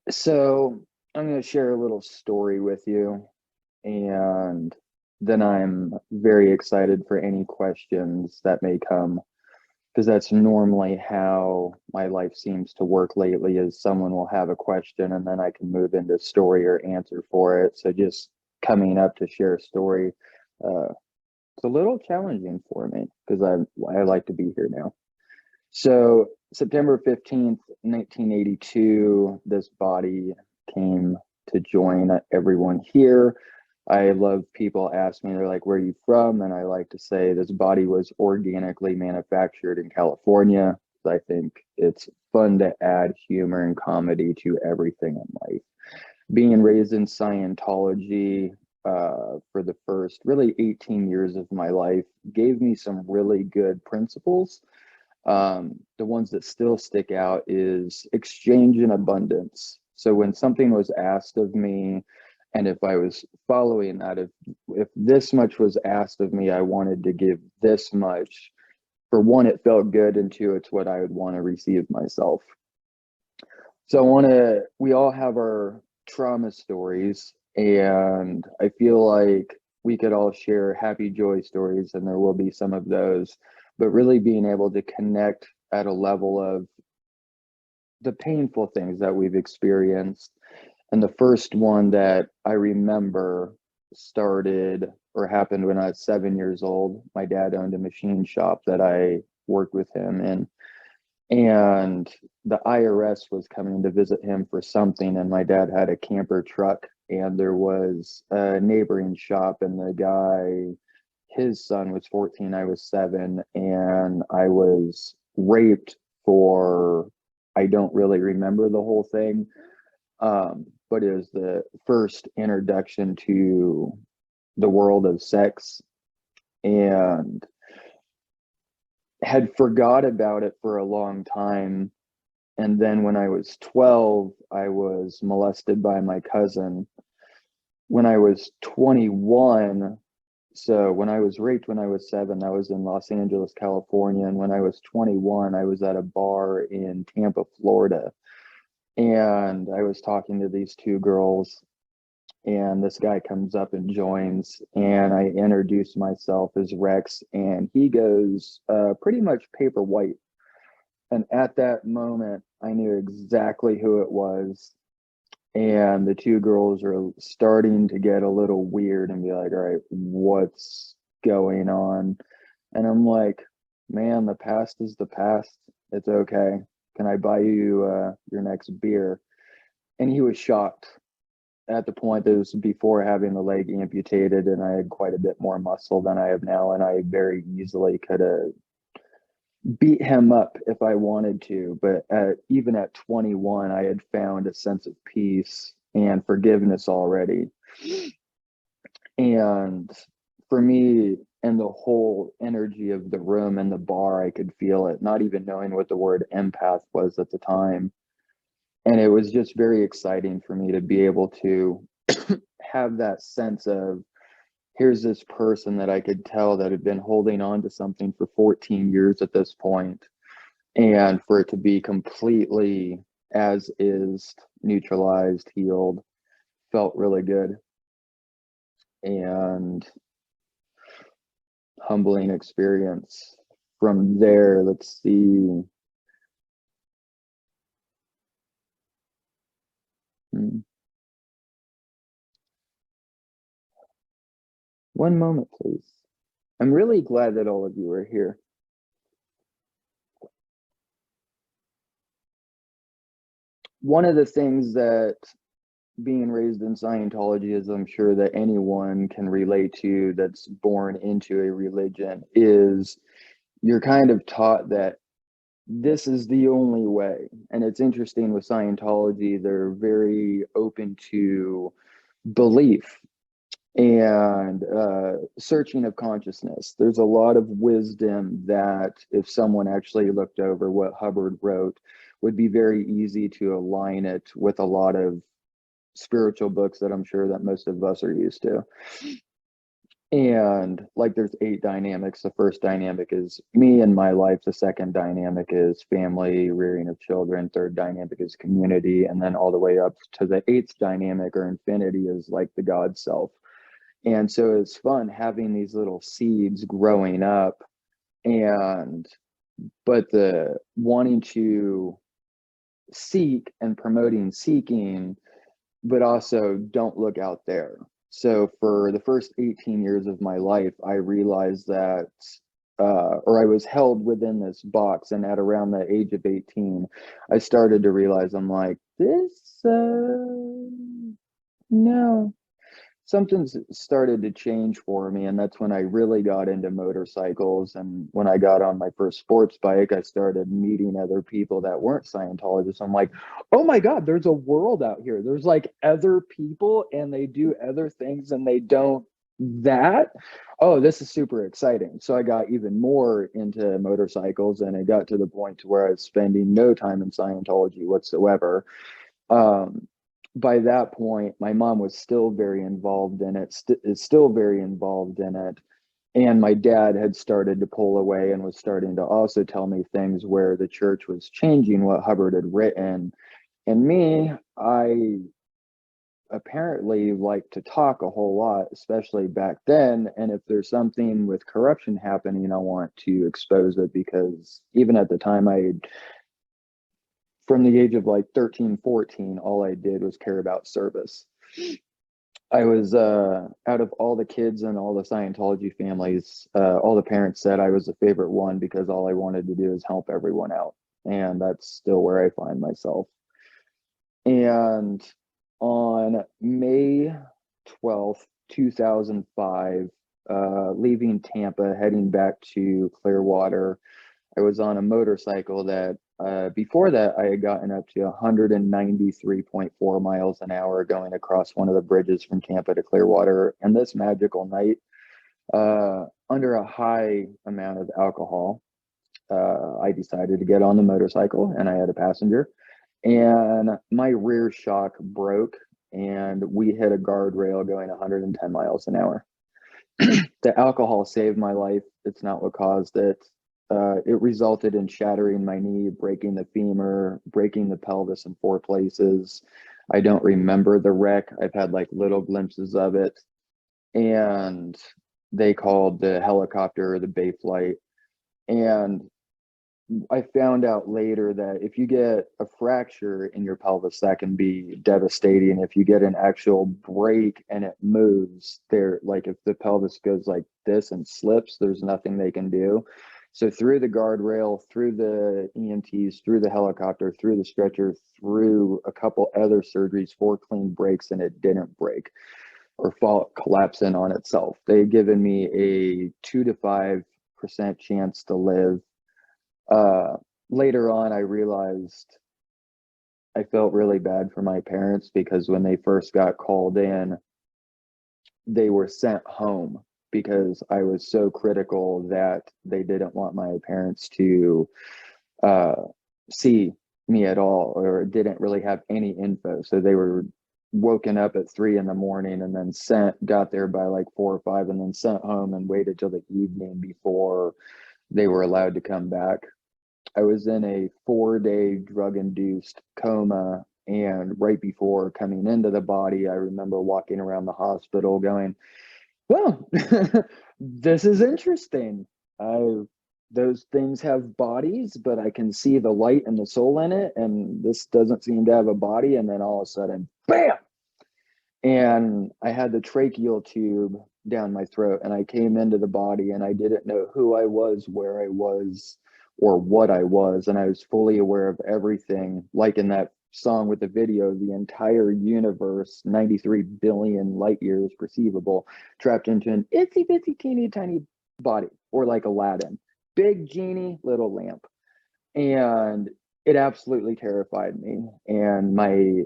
So I'm going to share a little story with you, and then I'm very excited for any questions that may come, because that's normally how my life seems to work lately is someone will have a question and then I can move into story or answer for it. So just coming up to share a story, uh, it's a little challenging for me because I like to be here now. So September 15th, 1982, this body came to join everyone here. I love people ask me, they're like, where are you from? And I like to say this body was organically manufactured in California. I think it's fun to add humor and comedy to everything in life. Being raised in Scientology for the first really 18 years of my life gave me some really good principles. The ones that still stick out is exchange and abundance. So when something was asked of me, and if I was following that, if this much was asked of me, I wanted to give this much. For one, it felt good, and two, it's what I would want to receive myself. So we all have our trauma stories, and I feel like we could all share happy joy stories, and there will be some of those, but really being able to connect at a level of the painful things that we've experienced. And the first one that I remember started or happened when I was 7 years old. My dad owned a machine shop that I worked with him in, and the IRS was coming to visit him for something, and my dad had a camper truck, and there was a neighboring shop, and the guy, his son was 14, I was 7, and I was raped for, I don't really remember the whole thing, but it was the first introduction to the world of sex, and had forgot about it for a long time. And then when I was 12, I was molested by my cousin. When I was 21, so when I was raped when I was 7, that was in Los Angeles, California. And when I was 21, I was at a bar in Tampa, Florida. And I was talking to these two girls, and this guy comes up and joins, and I introduce myself as Rex, and he goes pretty much paper white. And at that moment, I knew exactly who it was. And the two girls are starting to get a little weird and be like, all right, what's going on? And I'm like, man, the past is the past. It's okay. Can I buy you your next beer? And he was shocked. At the point that was before having the leg amputated, and I had quite a bit more muscle than I have now, and I very easily could have beat him up if I wanted to. But even at 21, I had found a sense of peace and forgiveness already. And for me, and the whole energy of the room and the bar, I could feel it, not even knowing what the word empath was at the time. And it was just very exciting for me to be able to have that sense of, here's this person that I could tell that had been holding on to something for 14 years at this point, and for it to be completely as is, neutralized, healed, felt really good. And humbling experience. From there, let's see. One moment, please. I'm really glad that all of you are here. One of the things that being raised in Scientology, as I'm sure that anyone can relate to that's born into a religion, is you're kind of taught that this is the only way. And it's interesting with Scientology, they're very open to belief and searching of consciousness. There's a lot of wisdom that, if someone actually looked over what Hubbard wrote, would be very easy to align it with a lot of spiritual books that I'm sure that most of us are used to. And like there's eight dynamics. The first dynamic is me and my life. The second dynamic is family, rearing of children. Third dynamic is community. And then all the way up to the eighth dynamic or infinity is like the God self. And so it's fun having these little seeds growing up, and but the wanting to seek and promoting seeking, but also don't look out there. So for the first 18 years of my life, I realized that, or I was held within this box. And at around the age of 18, I started to realize I'm like, this, no, something's started to change for me. And that's when I really got into motorcycles. And when I got on my first sports bike, I started meeting other people that weren't Scientologists. I'm like, oh my God, there's a world out here. There's like other people and they do other things and they don't that. Oh, this is super exciting. So I got even more into motorcycles, and it got to the point to where I was spending no time in Scientology whatsoever. um, by that point, my mom was still very involved in it, is still very involved in it. And my dad had started to pull away and was starting to also tell me things where the church was changing what Hubbard had written. And me, I apparently like to talk a whole lot, especially back then. And if there's something with corruption happening, I want to expose it, because even at the time, from the age of like 13, 14, all I did was care about service. I was out of all the kids and all the Scientology families, all the parents said I was the favorite one because all I wanted to do is help everyone out. And that's still where I find myself. And on May 12th, 2005, leaving Tampa, heading back to Clearwater, I was on a motorcycle that before that I had gotten up to 193.4 miles an hour going across one of the bridges from Tampa to Clearwater. And this magical night, under a high amount of alcohol, I decided to get on the motorcycle, and I had a passenger, and my rear shock broke and we hit a guardrail going 110 miles an hour. The alcohol saved my life. It's not what caused it. It resulted in shattering my knee, breaking the femur, breaking the pelvis in four places. I don't remember the wreck. I've had like little glimpses of it. And they called the helicopter, the Bay flight. And I found out later that if you get a fracture in your pelvis, that can be devastating. If you get an actual break and it moves, there, like if the pelvis goes like this and slips, there's nothing they can do. So through the guardrail, through the EMTs, through the helicopter, through the stretcher, through a couple other surgeries, four clean breaks, and it didn't break or fall collapse in on itself. They had given me a 2 to 5% chance to live. uh, Later on, I realized I felt really bad for my parents, because when they first got called in, they were sent home because I was so critical that they didn't want my parents to uh, see me at all, or didn't really have any info. So they were woken up at 3 in the morning and then got there by like 4 or 5, and then sent home and waited till the evening before they were allowed to come back. I was in a 4-day drug induced coma. And right before coming into the body, I remember walking around the hospital going, well, this is interesting. I, those things have bodies, but I can see the light and the soul in it. And this doesn't seem to have a body. And then all of a sudden, bam! And I had the tracheal tube down my throat, and I came into the body, and I didn't know who I was, where I was, or what I was. And I was fully aware of everything. Like in that song with the video, the entire universe, 93 billion light years perceivable, trapped into an itsy bitsy teeny tiny body, or like Aladdin, big genie, little lamp. And it absolutely terrified me. And my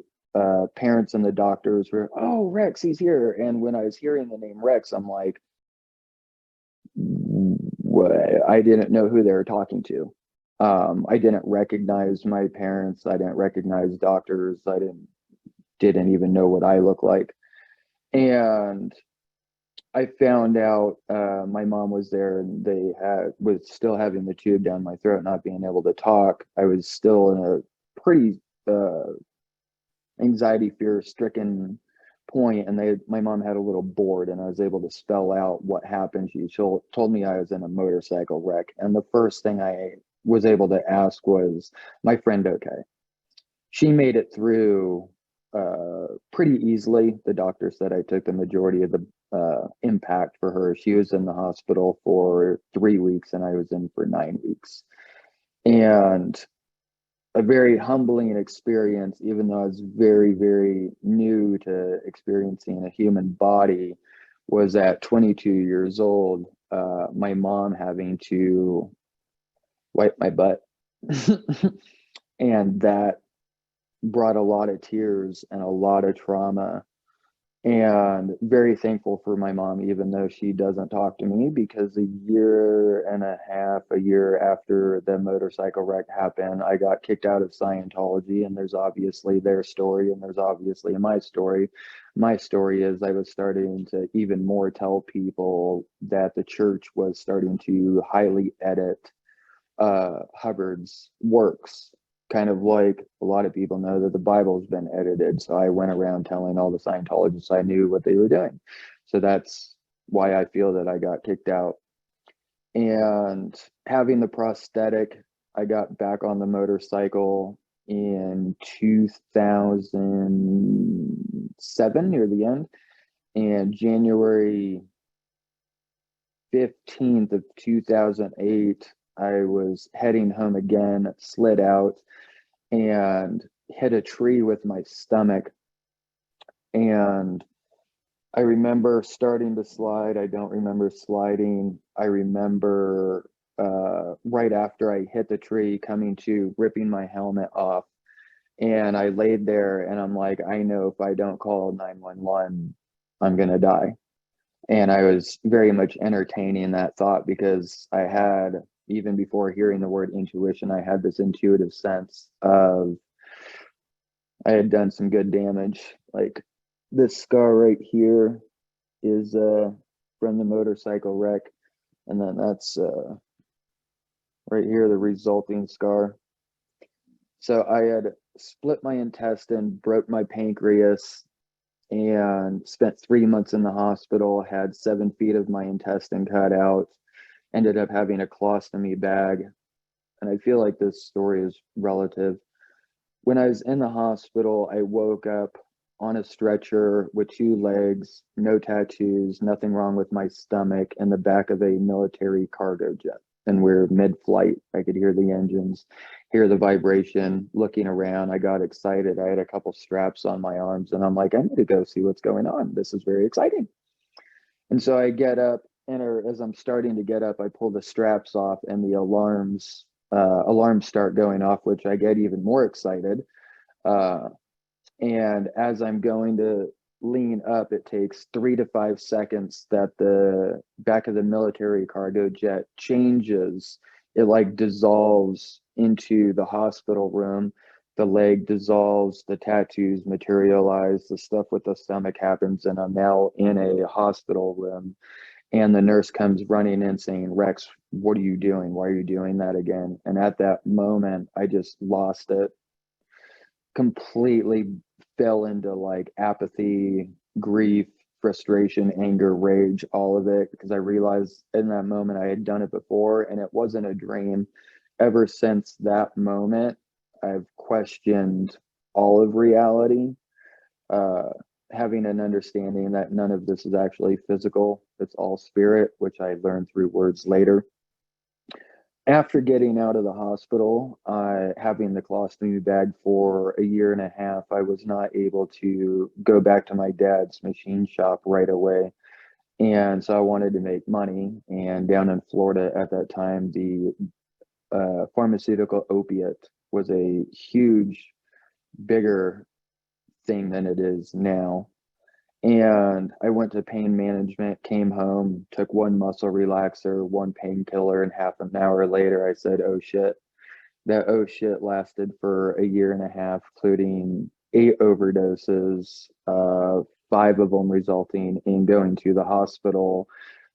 parents and the doctors were, oh, Rex, he's here. And when I was hearing the name Rex, I'm like, what? I didn't know who they were talking to. I didn't recognize my parents. I didn't recognize doctors. I didn't even know what I look like. And I found out my mom was there and they had was still having the tube down my throat, not being able to talk. I was still in a pretty uh, anxiety fear stricken point, and my mom had a little board and I was able to spell out what happened. She told me I was in a motorcycle wreck, and the first thing I was able to ask was, my friend okay? She made it through pretty easily. The doctor said I took the majority of the impact for her. She was in the hospital for 3 weeks and I was in for 9 weeks. And a very humbling experience, even though I was very, very new to experiencing a human body, was at 22 years old, my mom having to wipe my butt. And that brought a lot of tears and a lot of trauma, and very thankful for my mom, even though she doesn't talk to me, because a year and a half, a year after the motorcycle wreck happened, I got kicked out of Scientology. And there's obviously their story and there's obviously my story. My story is I was starting to even more tell people that the church was starting to highly edit Hubbard's works, kind of like a lot of people know that the Bible's been edited. So I went around telling all the Scientologists I knew what they were doing. So that's why I feel that I got kicked out. And having the prosthetic, I got back on the motorcycle in 2007 near the end. And January 15th of 2008, I was heading home again, slid out and hit a tree with my stomach. And I remember starting to slide. I don't remember sliding. I remember right after I hit the tree, coming to, ripping my helmet off. And I laid there and I'm like, I know if I don't call 911, I'm going to die. And I was very much entertaining that thought because I had, even before hearing the word intuition, I had this intuitive sense of I had done some good damage. Like this scar right here is from the motorcycle wreck, and then that's right here the resulting scar. So I had split my intestine, broke my pancreas, and spent 3 months in the hospital, had 7 feet of my intestine cut out, ended up having a colostomy bag. And I feel like this story is relative. When I was in the hospital, I woke up on a stretcher with 2 legs, no tattoos, nothing wrong with my stomach, in the back of a military cargo jet. And we're mid-flight. I could hear the engines, hear the vibration. Looking around, I got excited. I had a couple straps on my arms, and I'm like, I need to go see what's going on. This is very exciting. And so I get up, and as I'm starting to get up, I pull the straps off, and the alarms start going off, which I get even more excited. Uh, and as I'm going to lean up, it takes 3 to 5 seconds that the back of the military cargo jet changes. It like dissolves into the hospital room. The leg dissolves, the tattoos materialize, the stuff with the stomach happens, and I'm now in a hospital room. And the nurse comes running in saying, Rex, what are you doing? Why are you doing that again? And at that moment, I just lost it, completely fell into like apathy, grief, frustration, anger, rage, all of it, because I realized in that moment I had done it before and it wasn't a dream. Ever since that moment, I've questioned all of reality, uh, having an understanding that none of this is actually physical, it's all spirit, which I learned through words later. After getting out of the hospital, having the colostomy bag for a year and a half, I was not able to go back to my dad's machine shop right away. And so I wanted to make money. And down in Florida at that time, the pharmaceutical opiate was a huge, bigger thing than it is now. And I went to pain management, came home, took one muscle relaxer, one painkiller, and half an hour later, I said, oh shit. That oh shit lasted for a year and a half, including 8 overdoses, 5 of them resulting in going to the hospital.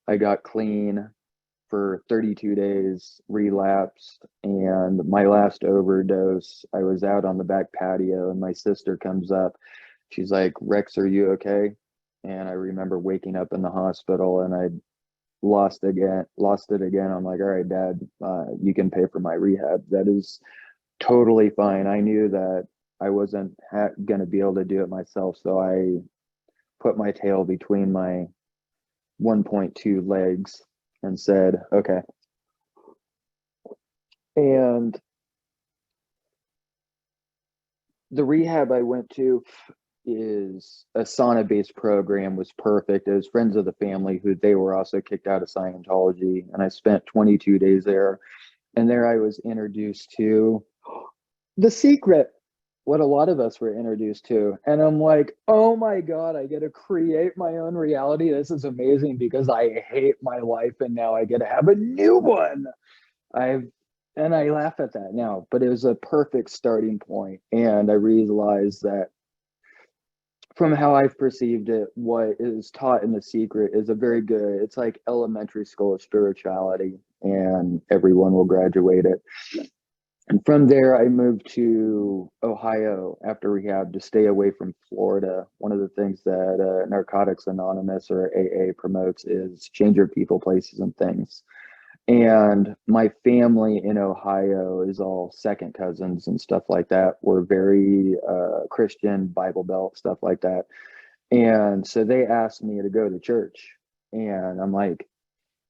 I got clean for 32 days, relapsed, and my last overdose, I was out on the back patio and my sister comes up. She's like, Rex, are you okay? And I remember waking up in the hospital and I lost it again. I'm like, all right, Dad, you can pay for my rehab. That is totally fine. I knew that I wasn't going to be able to do it myself. So I put my tail between my 1.2 legs and said, okay. And the rehab I went to is a sauna based program, was perfect. It was friends of the family who they were also kicked out of Scientology. And I spent 22 days there. And there I was introduced to The Secret, what a lot of us were introduced to. And I'm like, oh my God, I get to create my own reality. This is amazing because I hate my life and now I get to have a new one. I've and I laugh at that now, but it was a perfect starting point. And I realized that from how I've perceived it, what is taught in The Secret is a very good, it's like elementary school of spirituality, and everyone will graduate it. And from there, I moved to Ohio after rehab to stay away from Florida. One of the things that Narcotics Anonymous or AA promotes is change your people, places, and things. And my family in Ohio is all second cousins and stuff like that. We're very Christian, Bible Belt, stuff like that. And so they asked me to go to church. And I'm like,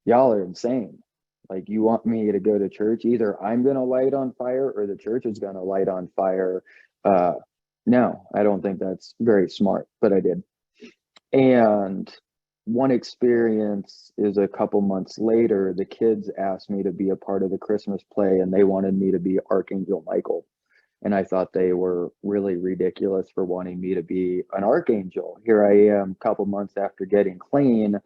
y'all are insane. Like, you want me to go to church? Either I'm going to light on fire or the church is going to light on fire. Uh, no, I don't think that's very smart, but I did. And one experience is a couple months later, the kids asked me to be a part of the Christmas play and they wanted me to be Archangel Michael. And I thought they were really ridiculous for wanting me to be an archangel. Here I am, a couple months after getting clean,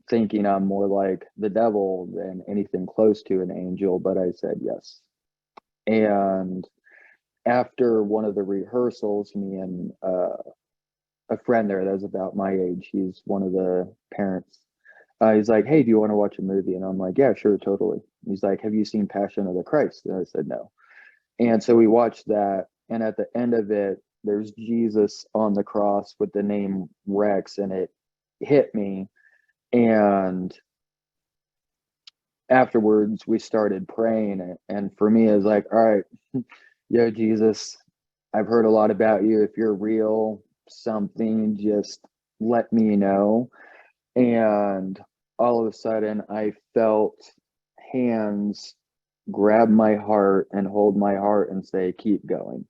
thinking I'm more like the devil than anything close to an angel, but I said yes. And after one of the rehearsals, me and a friend there that was about my age, he's one of the parents. He's like, hey, do you want to watch a movie? And I'm like, yeah, sure, totally. He's like, have you seen Passion of the Christ? And I said, no. And so we watched that. And at the end of it, there's Jesus on the cross with the name Rex, and it hit me. And afterwards, we started praying. And for me, it was like, all right, yo, Jesus, I've heard a lot about you. If you're real, something, just let me know. And all of a sudden, I felt hands grab my heart and hold my heart and say, keep going.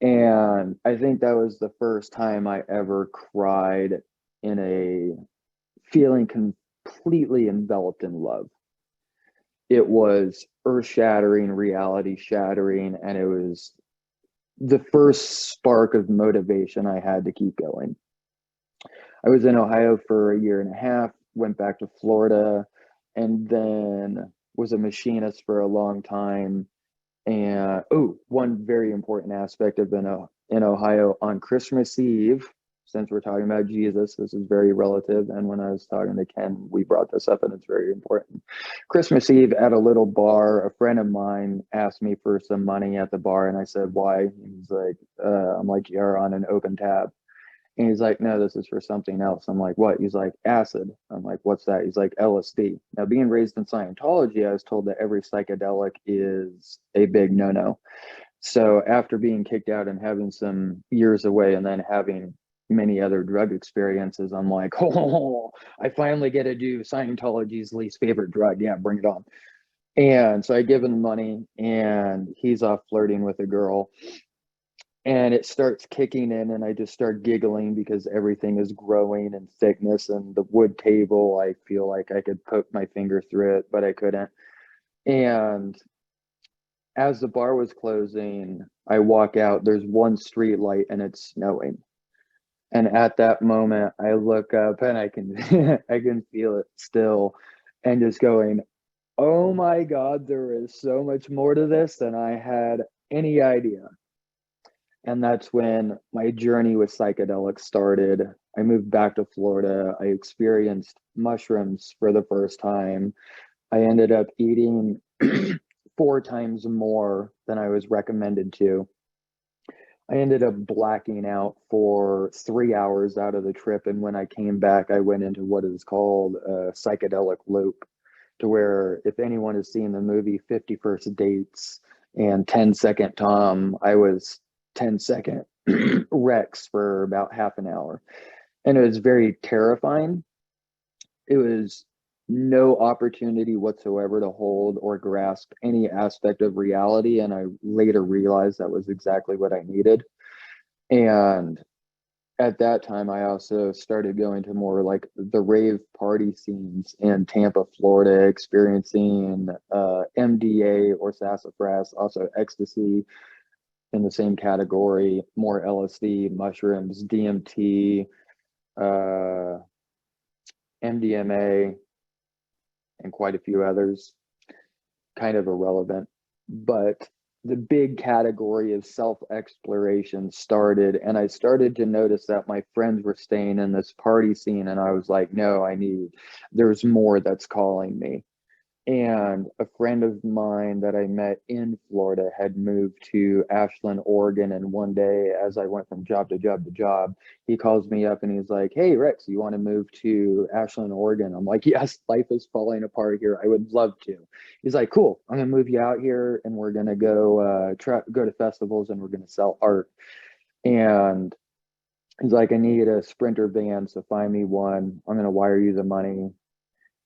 And I think that was the first time I ever cried in a feeling completely enveloped in love. It was earth shattering, reality shattering, and it was the first spark of motivation I had to keep going. I was in Ohio for a year and a half, went back to Florida, and then was a machinist for a long time. And one very important aspect of in Ohio on Christmas Eve, since we're talking about Jesus, this is very relative. And when I was talking to Ken, we brought this up and it's very important. Christmas Eve at a little bar, a friend of mine asked me for some money at the bar. And I said, why? He's like, I'm like, you're on an open tab. And he's like, no, this is for something else. I'm like, what? He's like, acid. I'm like, what's that? He's like, LSD. Now, being raised in Scientology, I was told that every psychedelic is a big no-no. So after being kicked out and having some years away and then having many other drug experiences, I'm like, oh, I finally get to do Scientology's least favorite drug. Yeah, bring it on. And so I give him the money and he's off flirting with a girl. And it starts kicking in and I just start giggling because everything is growing in thickness, and the wood table, I feel like I could poke my finger through it, but I couldn't. And as the bar was closing, I walk out, there's one street light and it's snowing. And at that moment I look up and I can I can feel it still, and just going, oh my God, there is so much more to this than I had any idea. And that's when my journey with psychedelics started. I moved back to Florida. I experienced mushrooms for the first time. I ended up eating 4 times more than I was recommended to. I ended up blacking out for 3 hours out of the trip. And when I came back, I went into what is called a psychedelic loop, to where if anyone has seen the movie 50 First Dates and 10-second Tom, I was 10-second Rex for about half an hour. And it was very terrifying. It was no opportunity whatsoever to hold or grasp any aspect of reality. And I later realized that was exactly what I needed. And at that time, I also started going to more like the rave party scenes in Tampa, Florida, experiencing MDA or sassafras, also ecstasy in the same category, more LSD, mushrooms, DMT, uh, MDMA, and quite a few others, kind of irrelevant. But the big category of self exploration started, and I started to notice that my friends were staying in this party scene, and I was like, no, there's more that's calling me. And a friend of mine that I met in Florida had moved to Ashland, Oregon. And one day, as I went from job to job to job, he calls me up and he's like, hey, Rex, you want to move to Ashland, Oregon? I'm like, yes, life is falling apart here. I would love to. He's like, cool, I'm going to move you out here and we're going to go to festivals and we're going to sell art. And he's like, I need a Sprinter van, so find me one. I'm going to wire you the money.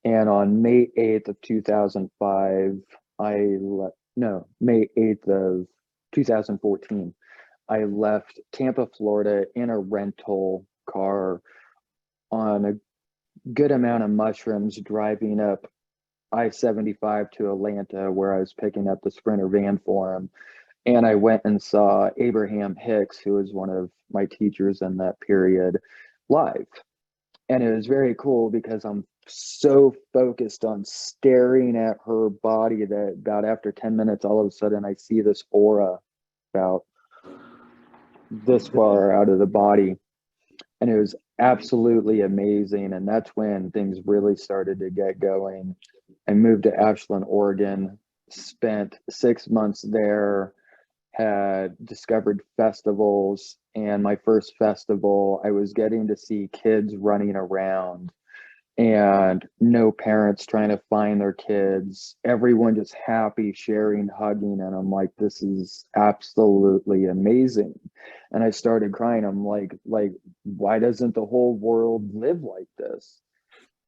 And on May 8th of 2005, May 8th of 2014, I left Tampa, Florida in a rental car on a good amount of mushrooms, driving up I-75 to Atlanta, where I was picking up the Sprinter van for him. And I went and saw Abraham Hicks, who was one of my teachers in that period, live. And it was very cool because I'm so focused on staring at her body that about after 10 minutes, all of a sudden I see this aura about this far out of the body. And it was absolutely amazing. And that's when things really started to get going. I moved to Ashland, Oregon, spent 6 months there, had discovered festivals. And my first festival, I was getting to see kids running around and no parents trying to find their kids, everyone just happy, sharing, hugging. And I'm like, this is absolutely amazing. And I started crying. I'm like, why doesn't the whole world live like this?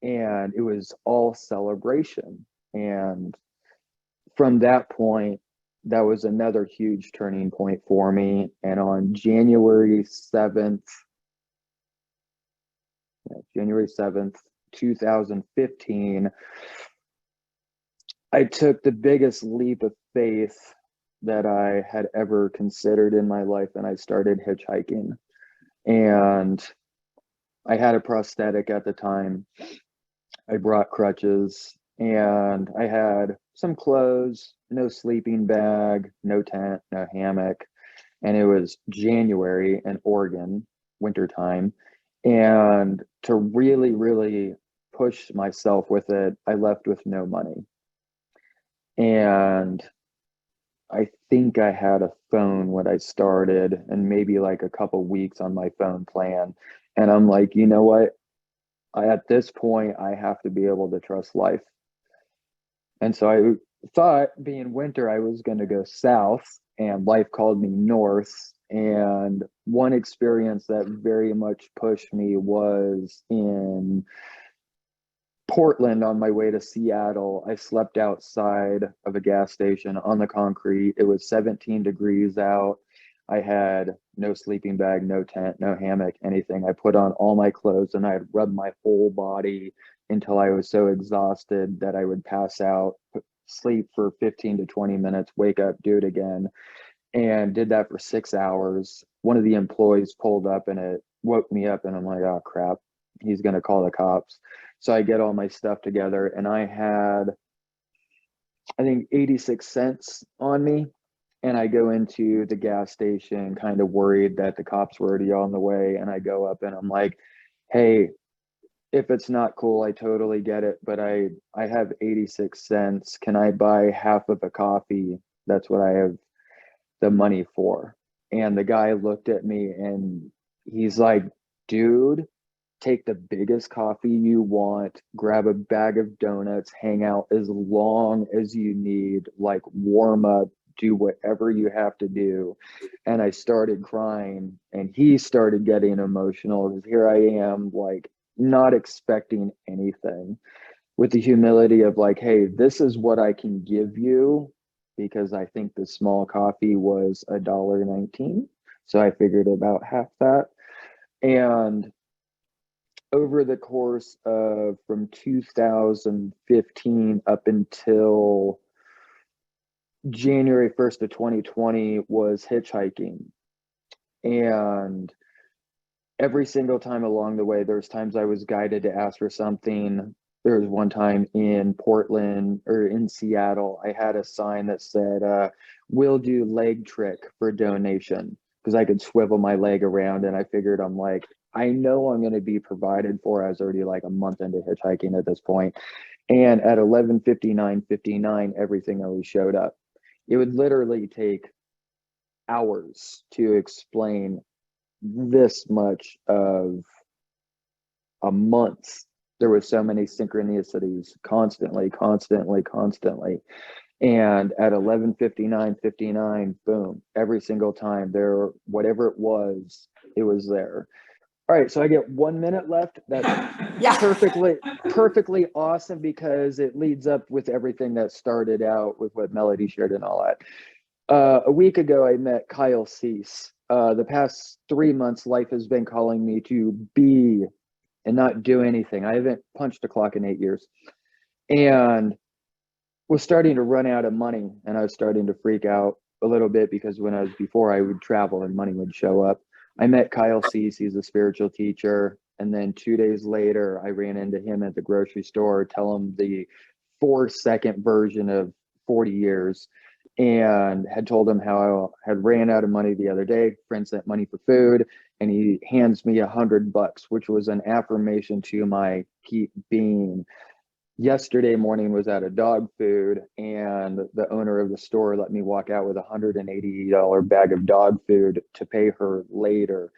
And it was all celebration. And from that point, that was another huge turning point for me. And on January 7th, 2015, I took the biggest leap of faith that I had ever considered in my life, and I started hitchhiking. And I had a prosthetic at the time. I brought crutches, and I had some clothes, no sleeping bag, no tent, no hammock. And it was January in Oregon, wintertime. And to really, really push myself with it, I left with no money. And I think I had a phone when I started, and maybe like a couple weeks on my phone plan. And I'm like, you know what? At this point, I have to be able to trust life. And so I thought, being winter, I was going to go south, and life called me north. And one experience that very much pushed me was in Portland on my way to Seattle. I slept outside of a gas station on the concrete. It was 17 degrees out. I had no sleeping bag, no tent, no hammock, anything. I put on all my clothes and I'd rub my whole body until I was so exhausted that I would pass out, sleep for 15 to 20 minutes, wake up, do it again, and did that for 6 hours. One of the employees pulled up and it woke me up, and I'm like, oh crap, he's going to call the cops. So I get all my stuff together, and I had, I think, 86 cents on me. And I go into the gas station, kind of worried that the cops were already on the way. And I go up and I'm like, hey, if it's not cool, I totally get it, but I have 86 cents. Can I buy half of a coffee? That's what I have the money for. And the guy looked at me and he's like, dude, take the biggest coffee you want, grab a bag of donuts, hang out as long as you need, like warm up, do whatever you have to do. And I started crying and he started getting emotional because here I am, like not expecting anything, with the humility of like, hey, this is what I can give you, because I think the small coffee was $1.19. So I figured about half that. And over the course of from 2015 up until January 1st of 2020 was hitchhiking. And every single time along the way, there's times I was guided to ask for something. There was one time in Portland or in Seattle, I had a sign that said, we'll do leg trick for donation, because I could swivel my leg around. And I figured, I'm like, I know I'm going to be provided for. I was already like a month into hitchhiking at this point. And at 11:59:59, everything always showed up. It would literally take hours to explain this much of a month. There was so many synchronicities constantly. And at 11:59:59, boom, every single time there, whatever it was there. All right, so I get 1 minute left. That's Yeah. perfectly awesome, because it leads up with everything that started out with what Melody shared and all that. A week ago, I met Kyle Cease. The past 3 months, life has been calling me to be and not do anything. I haven't punched a clock in 8 years, and was starting to run out of money. And I was starting to freak out a little bit, because when I was before, I would travel and money would show up. I met Kyle Cease. He's a spiritual teacher. And then 2 days later, I ran into him at the grocery store, tell him the 4-second version of 40 years, and had told him how I had ran out of money the other day. Friend sent money for food, and he hands me $100, which was an affirmation to my keep being. Yesterday morning was out of dog food, and the owner of the store let me walk out with a $180 bag of dog food to pay her later.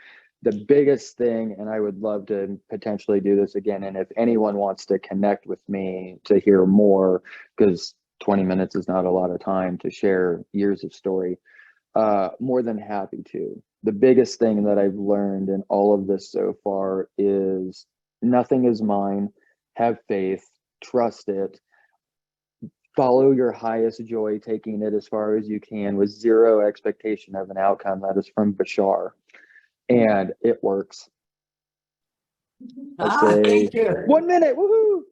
The biggest thing, and I would love to potentially do this again, and if anyone wants to connect with me to hear more, because 20 minutes is not a lot of time to share years of story, more than happy to. The biggest thing that I've learned in all of this so far is nothing is mine. Have faith, trust it, follow your highest joy, taking it as far as you can with zero expectation of an outcome. That is from Bashar, and it works. I say Thank you. 1 minute. Woohoo!